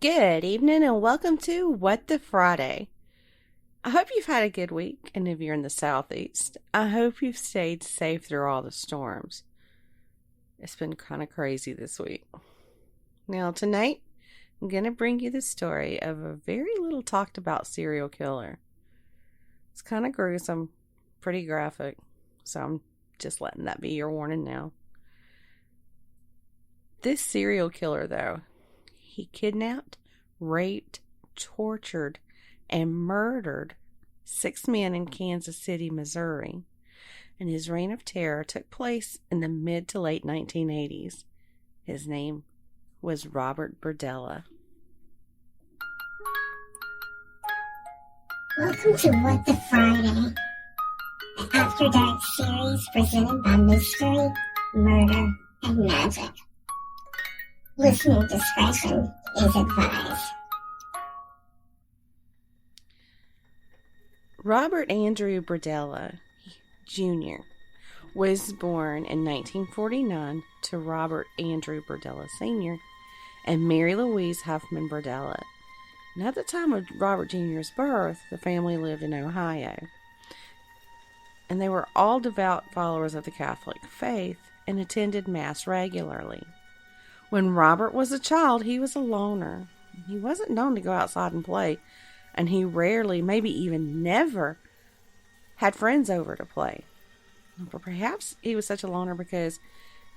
Good evening and welcome to WTFriday. I hope you've had a good week, and if you're in the southeast, I hope you've stayed safe through all the storms. It's been kind of crazy this week. Now tonight, I'm going to bring you the story of a very little talked about serial killer. It's kind of gruesome, pretty graphic, so I'm just letting that be your warning now. This serial killer, though, he kidnapped, raped, tortured, and murdered 6 men in Kansas City, Missouri. And his reign of terror took place in the mid to late 1980s. His name was Robert Berdella. Welcome to What the Friday, the After Dark series presented by Mystery, Murder, and Magic. Listener discretion is advised. Robert Andrew Burdella, Jr. was born in 1949 to Robert Andrew Burdella, Sr. and Mary Louise Huffman Burdella. And at the time of Robert Jr.'s birth, the family lived in Ohio. And they were all devout followers of the Catholic faith and attended Mass regularly. When Robert was a child, he was a loner. He wasn't known to go outside and play, and he rarely, maybe even never, had friends over to play. But perhaps he was such a loner because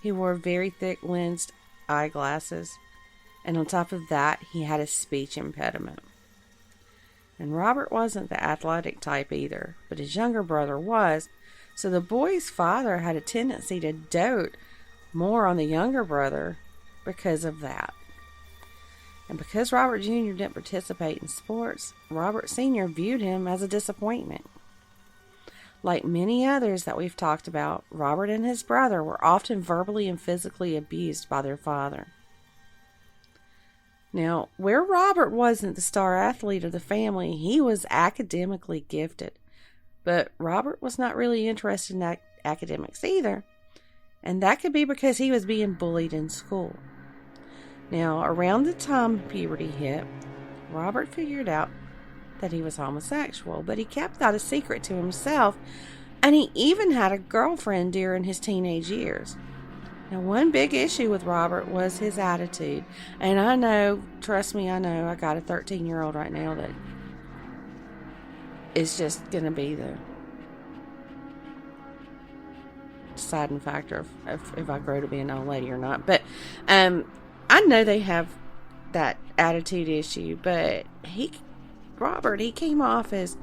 he wore very thick lensed eyeglasses, and on top of that, he had a speech impediment. And Robert wasn't the athletic type either, but his younger brother was, so the boy's father had a tendency to dote more on the younger brother because of that. And because Robert Jr. didn't participate in sports, Robert Sr. viewed him as a disappointment. Like many others that we've talked about, Robert and his brother were often verbally and physically abused by their father. Now, where Robert wasn't the star athlete of the family, he was academically gifted. But Robert was not really interested in academics either. And that could be because he was being bullied in school. Now, around the time puberty hit, Robert figured out that he was homosexual, but he kept that a secret to himself, and he even had a girlfriend during his teenage years. Now, one big issue with Robert was his attitude, and I know, trust me, I know, I got a 13-year-old right now that is just going to be the deciding factor if I grow to be an old lady or not. But I know they have that attitude issue, but Robert came off as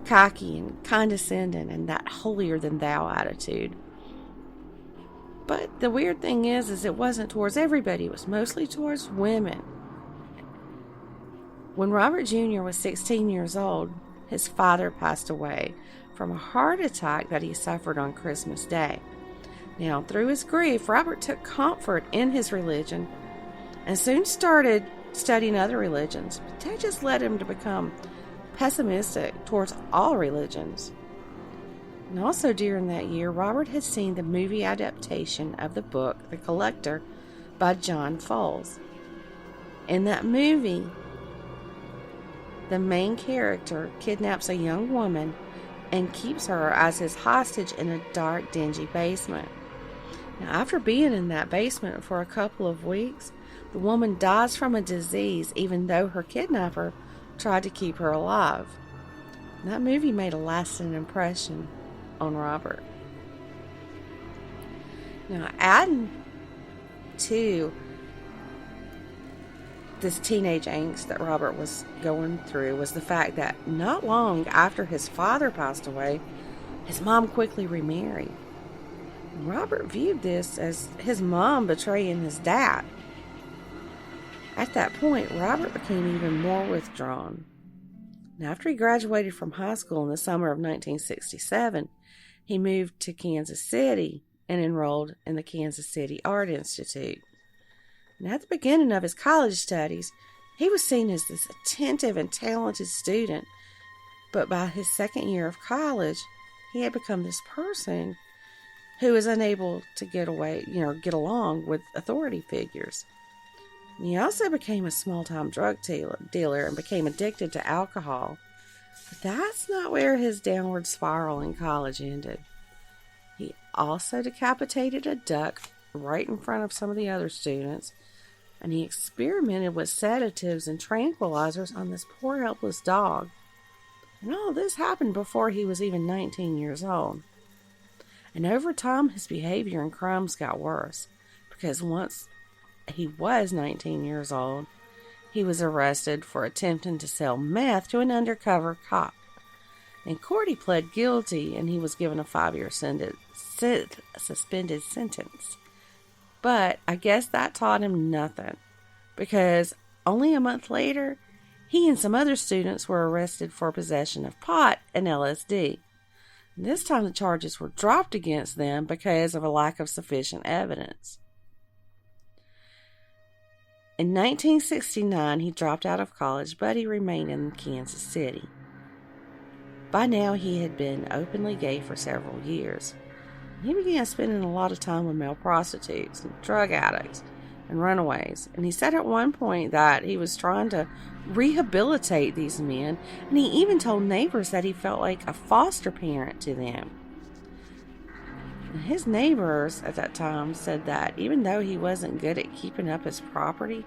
cocky and condescending and that holier than thou attitude. But the weird thing is it wasn't towards everybody. It was mostly towards women. When Robert Jr. was 16 years old, his father passed away from a heart attack that he suffered on Christmas Day. Now, through his grief, Robert took comfort in his religion and soon started studying other religions. But that just led him to become pessimistic towards all religions. And also during that year, Robert had seen the movie adaptation of the book The Collector by John Fowles. In that movie, the main character kidnaps a young woman and keeps her as his hostage in a dark, dingy basement. Now, after being in that basement for a couple of weeks, the woman dies from a disease even though her kidnapper tried to keep her alive. And that movie made a lasting impression on Robert. Now, adding to this teenage angst that Robert was going through was the fact that not long after his father passed away, his mom quickly remarried. Robert viewed this as his mom betraying his dad. At that point, Robert became even more withdrawn. And after he graduated from high school in the summer of 1967, he moved to Kansas City and enrolled in the Kansas City Art Institute. And at the beginning of his college studies, he was seen as this attentive and talented student. But by his second year of college, he had become this person who was unable to get along with authority figures. He also became a small-time drug dealer and became addicted to alcohol. But that's not where his downward spiral in college ended. He also decapitated a duck right in front of some of the other students, and he experimented with sedatives and tranquilizers on this poor helpless dog. And all this happened before he was even 19 years old. And over time, his behavior and crimes got worse, because once he was 19 years old, he was arrested for attempting to sell meth to an undercover cop. In court, he pled guilty, and he was given a 5-year suspended sentence. But I guess that taught him nothing, because only a month later, he and some other students were arrested for possession of pot and LSD. And this time the charges were dropped against them because of a lack of sufficient evidence. In 1969, he dropped out of college, but he remained in Kansas City. By now, he had been openly gay for several years. He began spending a lot of time with male prostitutes and drug addicts and runaways, and he said at one point that he was trying to rehabilitate these men, and he even told neighbors that he felt like a foster parent to them. And his neighbors at that time said that even though he wasn't good at keeping up his property,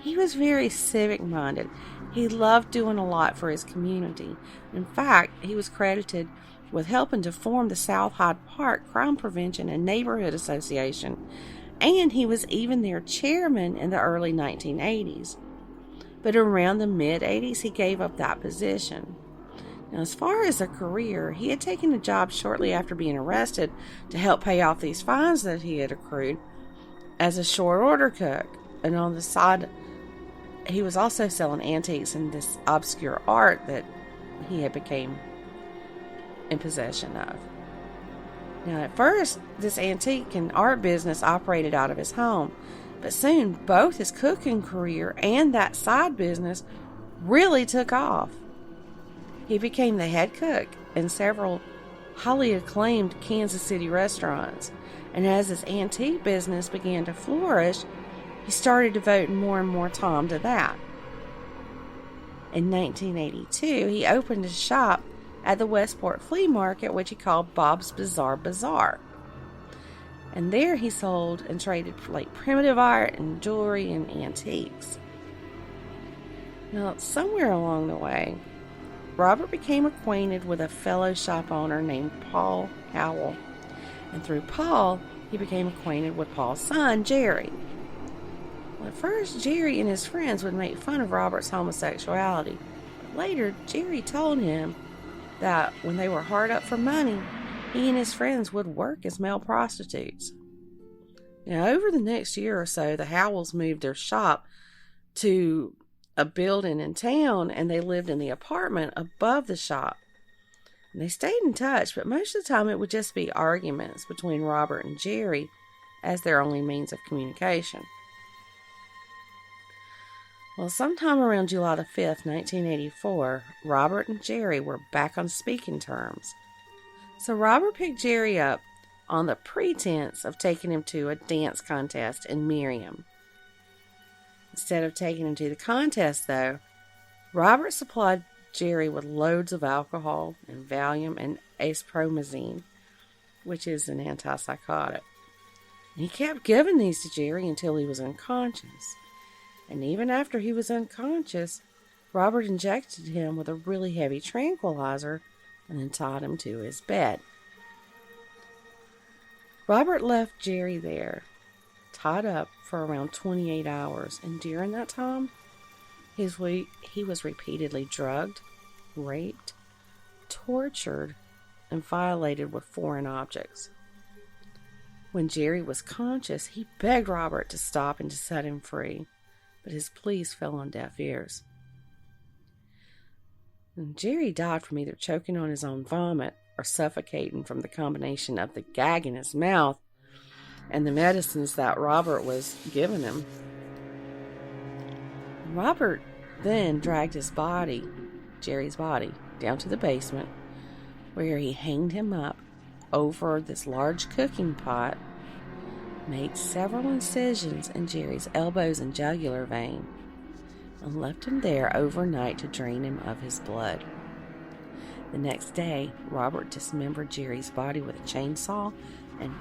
he was very civic-minded. He loved doing a lot for his community. In fact, he was credited with helping to form the South Hyde Park Crime Prevention and Neighborhood Association, and he was even their chairman in the early 1980s. But around the mid-80s, he gave up that position. Now, as far as a career, he had taken a job shortly after being arrested to help pay off these fines that he had accrued as a short-order cook. And on the side, he was also selling antiques and this obscure art that he had become in possession of. Now, at first, this antique and art business operated out of his home, but soon both his cooking career and that side business really took off. He became the head cook in several highly acclaimed Kansas City restaurants, and as his antique business began to flourish, he started devoting more and more time to that. In 1982, he opened a shop at the Westport Flea Market, which he called Bob's Bizarre Bazaar. And there he sold and traded like primitive art and jewelry and antiques. Now, somewhere along the way, Robert became acquainted with a fellow shop owner named Paul Howell. And through Paul, he became acquainted with Paul's son, Jerry. Well, at first, Jerry and his friends would make fun of Robert's homosexuality. But later, Jerry told him that when they were hard up for money, he and his friends would work as male prostitutes. Now, over the next year or so, the Howells moved their shop to a building in town, and they lived in the apartment above the shop. And they stayed in touch, but most of the time it would just be arguments between Robert and Jerry as their only means of communication. Well, sometime around July the 5th, 1984, Robert and Jerry were back on speaking terms. So Robert picked Jerry up on the pretense of taking him to a dance contest in Miriam. Instead of taking him to the contest, though, Robert supplied Jerry with loads of alcohol and Valium and acepromazine, which is an antipsychotic. And he kept giving these to Jerry until he was unconscious. And even after he was unconscious, Robert injected him with a really heavy tranquilizer and then tied him to his bed. Robert left Jerry there, tied up for around 28 hours, and during that time, he was repeatedly drugged, raped, tortured, and violated with foreign objects. When Jerry was conscious, he begged Robert to stop and to set him free, but his pleas fell on deaf ears. And Jerry died from either choking on his own vomit or suffocating from the combination of the gag in his mouth and the medicines that Robert was giving him. Robert then dragged Jerry's body, down to the basement, where he hanged him up over this large cooking pot. made several incisions in Jerry's elbows and jugular vein, and left him there overnight to drain him of his blood. The next day, Robert dismembered Jerry's body with a chainsaw and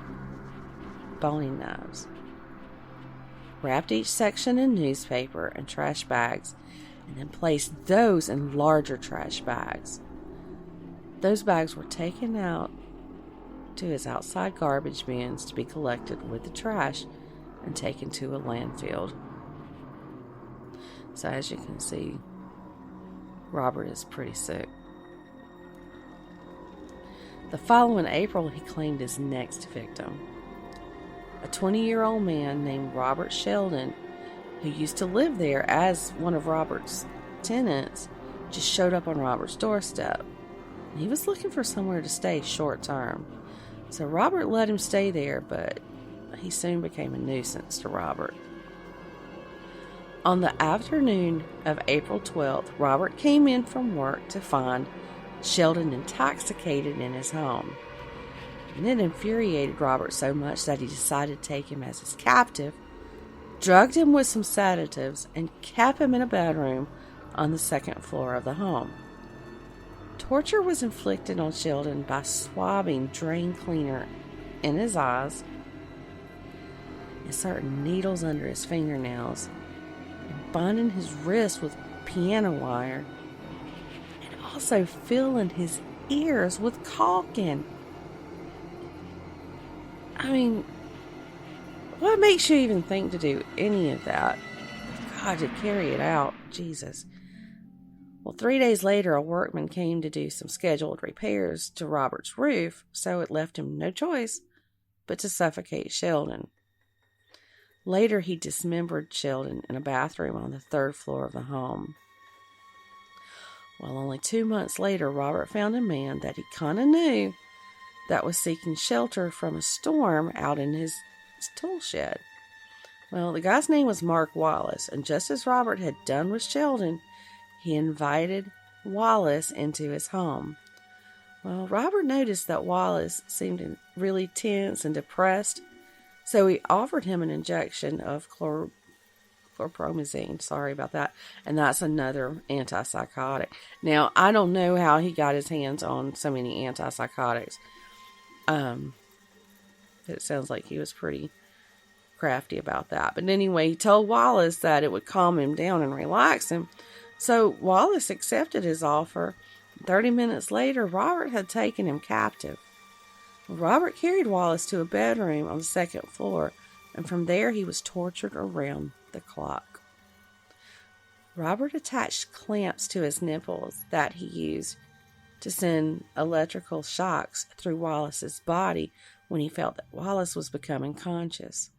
boning knives, wrapped each section in newspaper and trash bags, and then placed those in larger trash bags. Those bags were taken out to his outside garbage bins to be collected with the trash and taken to a landfill. So as you can see, Robert is pretty sick. The following April, he claimed his next victim. A 20-year-old man named Robert Sheldon, who used to live there as one of Robert's tenants, just showed up on Robert's doorstep. He was looking for somewhere to stay short term. So Robert let him stay there, but he soon became a nuisance to Robert. On the afternoon of April 12th, Robert came in from work to find Sheldon intoxicated in his home. And it infuriated Robert so much that he decided to take him as his captive, drugged him with some sedatives, and kept him in a bedroom on the second floor of the home. Torture was inflicted on Sheldon by swabbing drain cleaner in his eyes, inserting needles under his fingernails, and binding his wrist with piano wire, and also filling his ears with caulking. I mean, what makes you even think to do any of that? God, to carry it out. Jesus. Well, 3 days later, a workman came to do some scheduled repairs to Robert's roof, so it left him no choice but to suffocate Sheldon. Later, he dismembered Sheldon in a bathroom on the third floor of the home. Well, only 2 months later, Robert found a man that he kind of knew that was seeking shelter from a storm out in his tool shed. Well, the guy's name was Mark Wallace, and just as Robert had done with Sheldon, he invited Wallace into his home. Well, Robert noticed that Wallace seemed really tense and depressed, so he offered him an injection of chlorpromazine. Sorry about that. And that's another antipsychotic. Now, I don't know how he got his hands on so many antipsychotics. It sounds like he was pretty crafty about that. But anyway, he told Wallace that it would calm him down and relax him. So Wallace accepted his offer. 30 minutes later, Robert had taken him captive. Robert carried Wallace to a bedroom on the second floor, and from there he was tortured around the clock. Robert attached clamps to his nipples that he used to send electrical shocks through Wallace's body when he felt that Wallace was becoming conscious.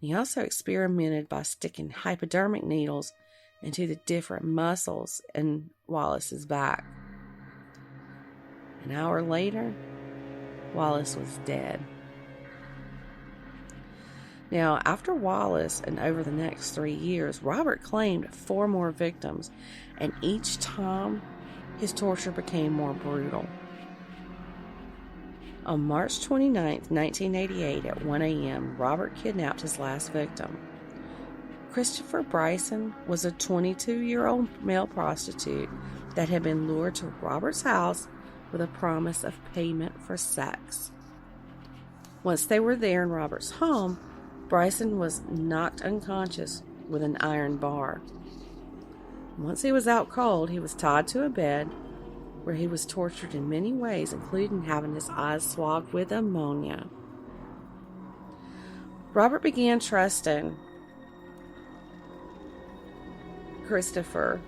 He also experimented by sticking hypodermic needles into the different muscles in Wallace's back. An hour later, Wallace was dead. Now, after Wallace and over the next 3 years, Robert claimed 4 more victims, and each time his torture became more brutal. On March 29, 1988, at 1 a.m., Robert kidnapped his last victim. Christopher Bryson was a 22-year-old male prostitute that had been lured to Robert's house with a promise of payment for sex. Once they were there in Robert's home, Bryson was knocked unconscious with an iron bar. Once he was out cold, he was tied to a bed where he was tortured in many ways, including having his eyes swabbed with ammonia. Robert began trusting Christopher,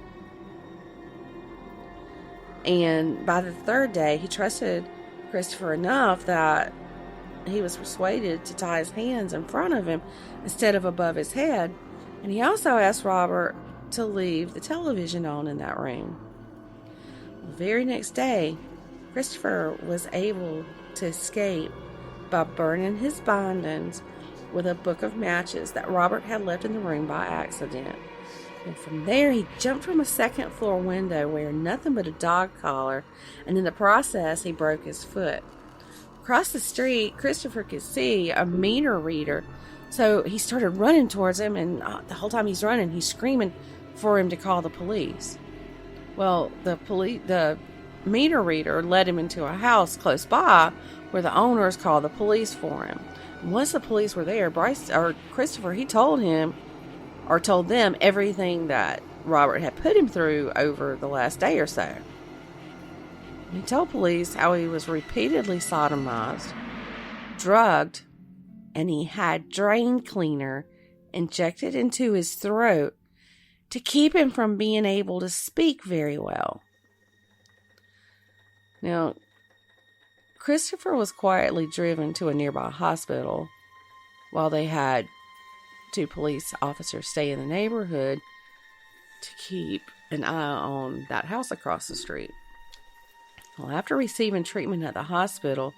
and by the 3rd day, he trusted Christopher enough that he was persuaded to tie his hands in front of him instead of above his head, and he also asked Robert to leave the television on in that room. The very next day, Christopher was able to escape by burning his bindings with a book of matches that Robert had left in the room by accident. And from there, he jumped from a second-floor window wearing nothing but a dog collar, and in the process, he broke his foot. across the street, Christopher could see a meter reader. So he started running towards him, and the whole time he's running, he's screaming for him to call the police. Well, the meter reader led him into a house close by where the owners called the police for him. And once the police were there, Christopher, he told them everything that Robert had put him through over the last day or so. He told police how he was repeatedly sodomized, drugged, and he had drain cleaner injected into his throat to keep him from being able to speak very well. Now, Christopher was quietly driven to a nearby hospital while they had 2 police officers stay in the neighborhood to keep an eye on that house across the street. Well, after receiving treatment at the hospital,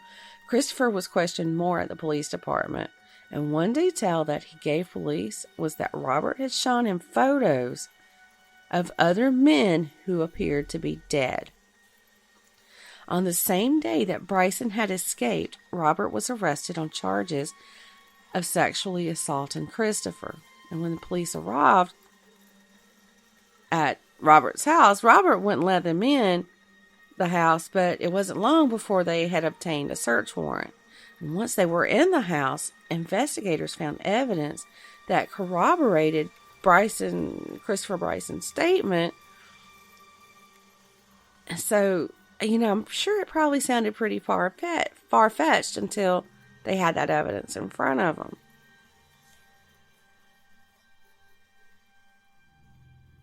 Christopher was questioned more at the police department, and one detail that he gave police was that Robert had shown him photos of other men who appeared to be dead. On the same day that Bryson had escaped, Robert was arrested on charges of sexually assaulting Christopher. And when the police arrived at Robert's house, Robert wouldn't let them in the house, but it wasn't long before they had obtained a search warrant. And once they were in the house, investigators found evidence that corroborated Christopher Bryson's statement. So, I'm sure it probably sounded pretty far-fetched until they had that evidence in front of them.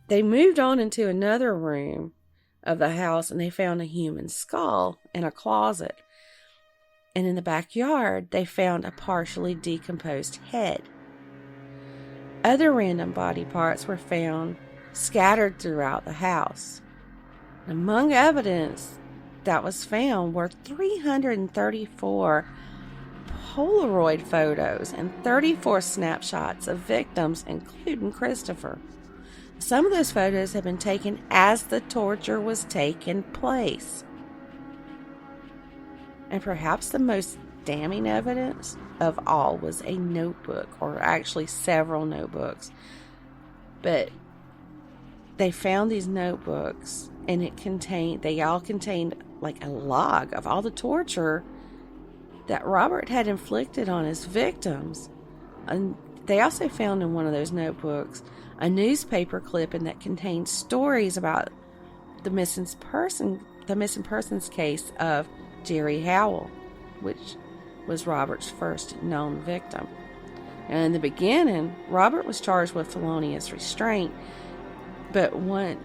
They moved on into another room of the house, and they found a human skull in a closet. And in the backyard, they found a partially decomposed head. Other random body parts were found scattered throughout the house. Among evidence that was found were 334 Polaroid photos and 34 snapshots of victims, including Christopher. Some of those photos had been taken as the torture was taking place. And perhaps the most damning evidence of all was a notebook, or actually several notebooks. But they found these notebooks, and they all contained like a log of all the torture that Robert had inflicted on his victims. And they also found in one of those notebooks a newspaper clipping that contained stories about the missing persons case of Jerry Howell, which was Robert's first known victim. And in the beginning, Robert was charged with felonious restraint, but one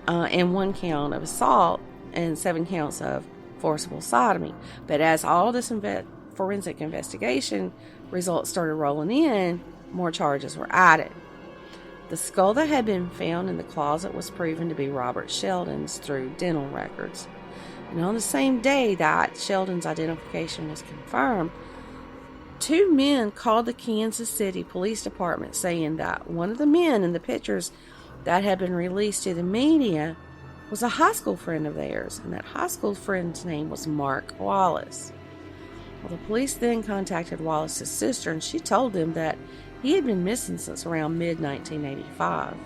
count of assault and 7 counts of forcible sodomy. But as all this forensic investigation results started rolling in, more charges were added. The skull that had been found in the closet was proven to be Robert Sheldon's through dental records. And on the same day that Sheldon's identification was confirmed, 2 men called the Kansas City Police Department saying that one of the men in the pictures that had been released to the media was a high school friend of theirs, and that high school friend's name was Mark Wallace. Well, the police then contacted Wallace's sister, and she told them that he had been missing since around mid-1985.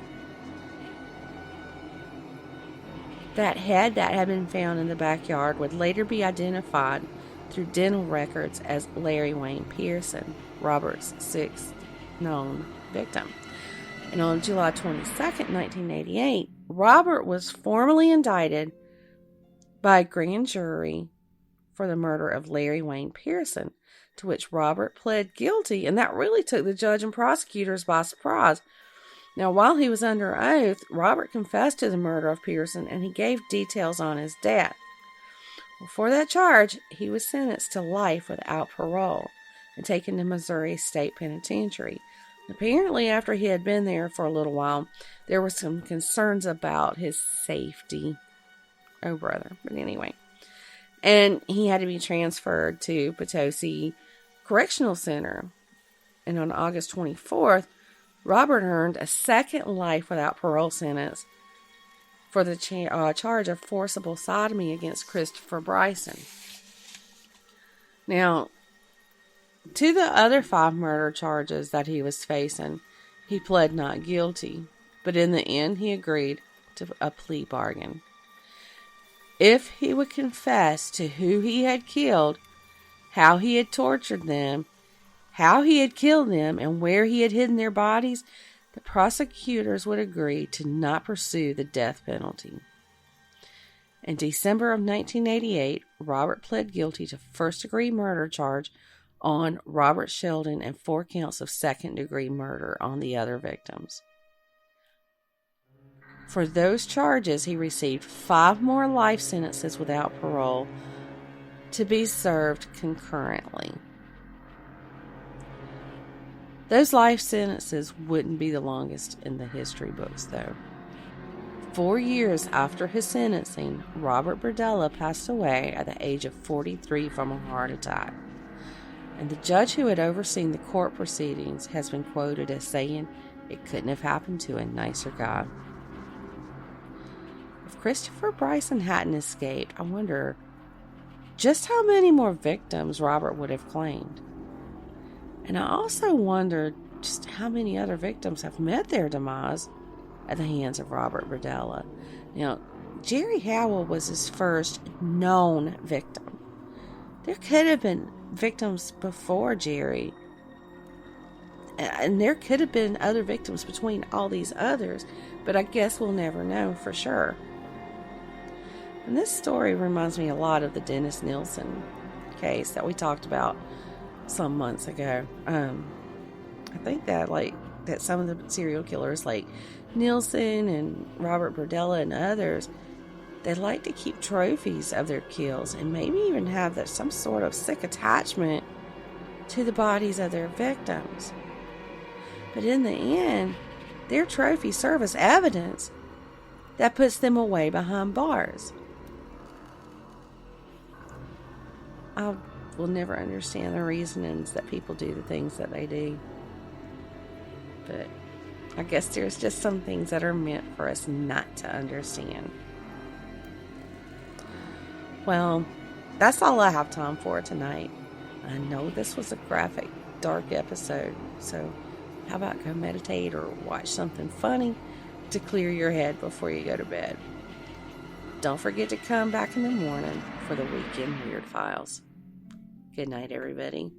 That head that had been found in the backyard would later be identified through dental records as Larry Wayne Pearson, Robert's 6th known victim. And on July 22nd, 1988, Robert was formally indicted by a grand jury for the murder of Larry Wayne Pearson, to which Robert pled guilty, and that really took the judge and prosecutors by surprise. Now, while he was under oath, Robert confessed to the murder of Pearson, and he gave details on his death. Well, for that charge, he was sentenced to life without parole and taken to Missouri State Penitentiary. Apparently, after he had been there for a little while, there were some concerns about his safety. Oh, brother. But anyway. And he had to be transferred to Potosi Correctional Center. And on August 24th, Robert earned a second life without parole sentence for the charge of forcible sodomy against Christopher Bryson. Now, To the other 5 murder charges that he was facing, he pled not guilty, but in the end he agreed to a plea bargain. If he would confess to who he had killed, how he had tortured them, how he had killed them, and where he had hidden their bodies, the prosecutors would agree to not pursue the death penalty. In December of 1988, Robert pled guilty to first-degree murder charge on Robert Sheldon and 4 counts of second-degree murder on the other victims. For those charges, he received 5 more life sentences without parole to be served concurrently. Those life sentences wouldn't be the longest in the history books, though. 4 years after his sentencing, Robert Burdella passed away at the age of 43 from a heart attack. And the judge who had overseen the court proceedings has been quoted as saying it couldn't have happened to a nicer guy. If Christopher Bryson hadn't escaped, I wonder just how many more victims Robert would have claimed. And I also wonder just how many other victims have met their demise at the hands of Robert Berdella. Now, Jerry Howell was his first known victim. There could have been victims before Jerry, and there could have been other victims between all these others, but I guess we'll never know for sure. And this story reminds me a lot of the Dennis Nielsen case that we talked about some months ago. I think that some of the serial killers like Nielsen and Robert Burdella and others, they like to keep trophies of their kills and maybe even have some sort of sick attachment to the bodies of their victims. But in the end, their trophies serve as evidence that puts them away behind bars. I will never understand the reasonings that people do the things that they do. But I guess there's just some things that are meant for us not to understand. Well, that's all I have time for tonight. I know this was a graphic, dark episode, so how about go meditate or watch something funny to clear your head before you go to bed. Don't forget to come back in the morning for the Weekend Weird Files. Good night, everybody.